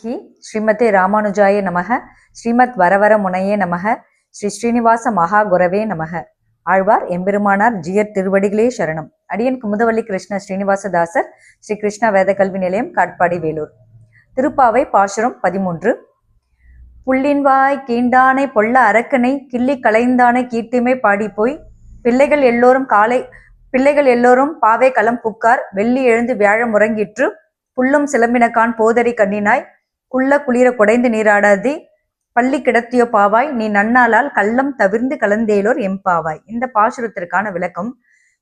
நமஹி. ஸ்ரீமதே ராமானுஜாய நமக. ஸ்ரீமத் வரவர முனையே நமக. ஸ்ரீ ஸ்ரீனிவாச மகா குரவே நமக. ஆழ்வார் எம்பெருமானார் ஜியர் திருவடிகளே சரணம். அடியன் குமுதவள்ளி கிருஷ்ண ஸ்ரீனிவாசதாசர், ஸ்ரீ கிருஷ்ணா வேத கல்வி நிலையம், காட்பாடி, வேலூர். திருப்பாவை பாசுரம் 13. புள்ளின்வாய் கீண்டானை பொல்ல அரக்கனை கிள்ளி களைந்தானை கீர்த்திமை பாடிப்போய் பிள்ளைகள் எல்லோரும் பாவை களம் புக்கார் வெள்ளி எழுந்து வியாழ முறங்கிற்று புல்லும் சிலம்பினக்கான் போதரி கண்ணினாய் குள்ள குளிர குடைந்து நீராடாதி பள்ளி கிடத்தியோ பாவாய் நீ நன்னாளால் கள்ளம் தவிர்ந்து கலந்தேலோர் எம்பாவாய். இந்த பாசுரத்திற்கான விளக்கம்: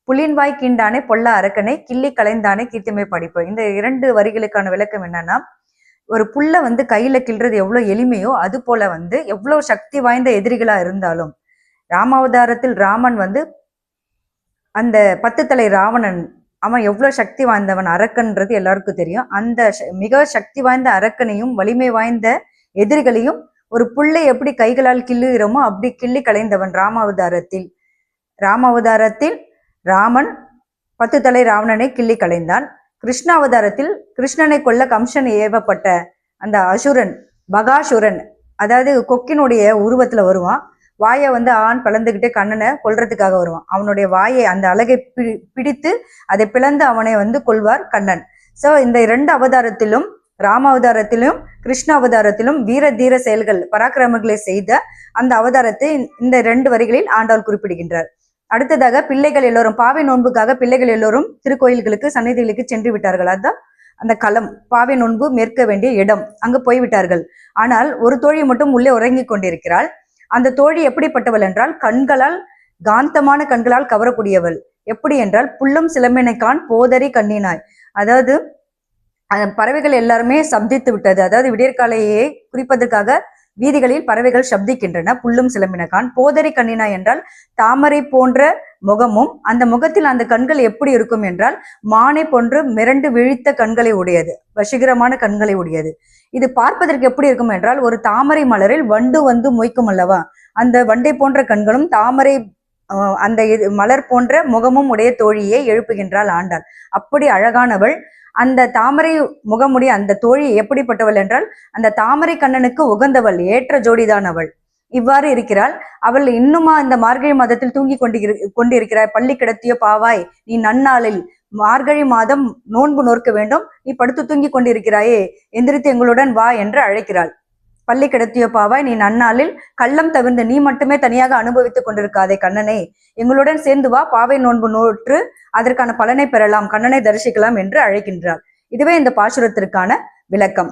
புலின்வாய் கீண்டானே பொல்ல அரக்கனை கிள்ளி களைந்தானே கீர்த்திமை பாடிப்போய். இந்த 2 வரிகளுக்கான விளக்கம் என்னன்னா, ஒரு புல்ல கையில கிள்றது எவ்வளவு எளிமையோ அது போல எவ்வளவு சக்தி வாய்ந்த எதிரிகளா இருந்தாலும், ராமாவதாரத்தில் ராமன் அந்த 10 தலை ராவணன், அவன் எவ்வளவு சக்தி வாய்ந்தவன், அரக்கன்றது எல்லாருக்கும் தெரியும். அந்த மிக சக்தி வாய்ந்த அரக்கனையும் வலிமை வாய்ந்த எதிரிகளையும் ஒரு புல்லை எப்படி கைகளால் கிள்ளுகிறோமோ அப்படி கிள்ளி களைந்தவன் ராமாவதாரத்தில். ராமன் 10 தலை ராவணனை கிள்ளி களைந்தான். கிருஷ்ணாவதாரத்தில் கிருஷ்ணனை கொல்ல கம்சன் ஏவப்பட்ட அந்த அசுரன், பகாசுரன், அதாவது கொக்கினுடைய உருவத்துல வருவான். வாயை ஆண் பிளந்துகிட்டே கண்ணனை கொல்றதுக்காக வருவான். அவனுடைய வாயை, அந்த அழகை பிடித்து அதை பிளந்து அவனை கொல்வார் கண்ணன். சோ இந்த 2 அவதாரத்திலும், ராமாவதாரத்திலும் கிருஷ்ண அவதாரத்திலும் வீர தீர செயல்கள், பராக்கிரமங்களை செய்த அந்த அவதாரத்தை இந்த 2 வரிகளில் ஆண்டாள் குறிப்பிடுகின்றார். அடுத்ததாக, பிள்ளைகள் எல்லோரும் பாவை நோன்புக்காக பிள்ளைகள் எல்லோரும் திருக்கோயில்களுக்கு, சந்நிதிகளுக்கு சென்று விட்டார்கள். அதுதான் அந்த களம், பாவை நோன்பு மேற்க வேண்டிய இடம். அங்கு போய்விட்டார்கள். ஆனால் ஒரு தோழி மட்டும் உள்ளே உறங்கி கொண்டிருக்கிறாள். அந்த தோழி எப்படிப்பட்டவள் என்றால், காந்தமான கண்களால் கவரக்கூடியவள். எப்படி என்றால், புல்லும் சிலம்பினைக்கான் போதரி கண்ணினாய். அதாவது பறவைகள் எல்லாருமே சப்தித்து விட்டது. அதாவது விடியற்காலையே குறிப்பதற்காக வீதிகளில் பறவைகள் சப்திக்கின்றன. புல்லும் சிலம்பினக்கான் போதரி கண்ணினாய் என்றால் தாமரை போன்ற முகமும், அந்த முகத்தில் அந்த கண்கள் எப்படி இருக்கும் என்றால் மானை போன்று மிரண்டு விழித்த கண்களை உடையது, வசீகரமான கண்களை உடையது. இது பார்ப்பதற்கு எப்படி இருக்கும் என்றால், ஒரு தாமரை மலரில் வண்டு மொய்க்கும் அல்லவா, அந்த வண்டை போன்ற கண்களும் தாமரை அந்த மலர் போன்ற முகமும் உடைய தோழியை எழுப்புகின்றாள் ஆண்டாள். அப்படி அழகானவள். அந்த தாமரை முகமுடைய அந்த தோழி எப்படிப்பட்டவள் என்றால், அந்த தாமரை கண்ணனுக்கு உகந்தவள், ஏற்ற ஜோடிதான் அவள். இவ்வாறு இருக்கிறாள். அவள் இன்னுமா இந்த மார்கழி மாதத்தில் தூங்கி கொண்டிருக்கிறாய். பள்ளி கிடத்திய பாவாய் நீ நன்னாளில், மார்கழி மாதம் நோன்பு நோற்க வேண்டும், நீ படுத்து தூங்கி கொண்டிருக்கிறாயே, எந்திரித்து எங்களுடன் வா என்று அழைக்கிறாள். பள்ளி கிடத்திய பாவாய் நீ நன்னாளில் கள்ளம் தவிர்ந்து, நீ மட்டுமே தனியாக அனுபவித்துக் கொண்டிருக்காதே கண்ணனை, எங்களுடன் சேர்ந்து வா, பாவை நோன்பு நோற்று அதற்கான பலனை பெறலாம், கண்ணனை தரிசிக்கலாம் என்று அழைக்கின்றாள். இதுவே இந்த பாசுரத்திற்கான விளக்கம்.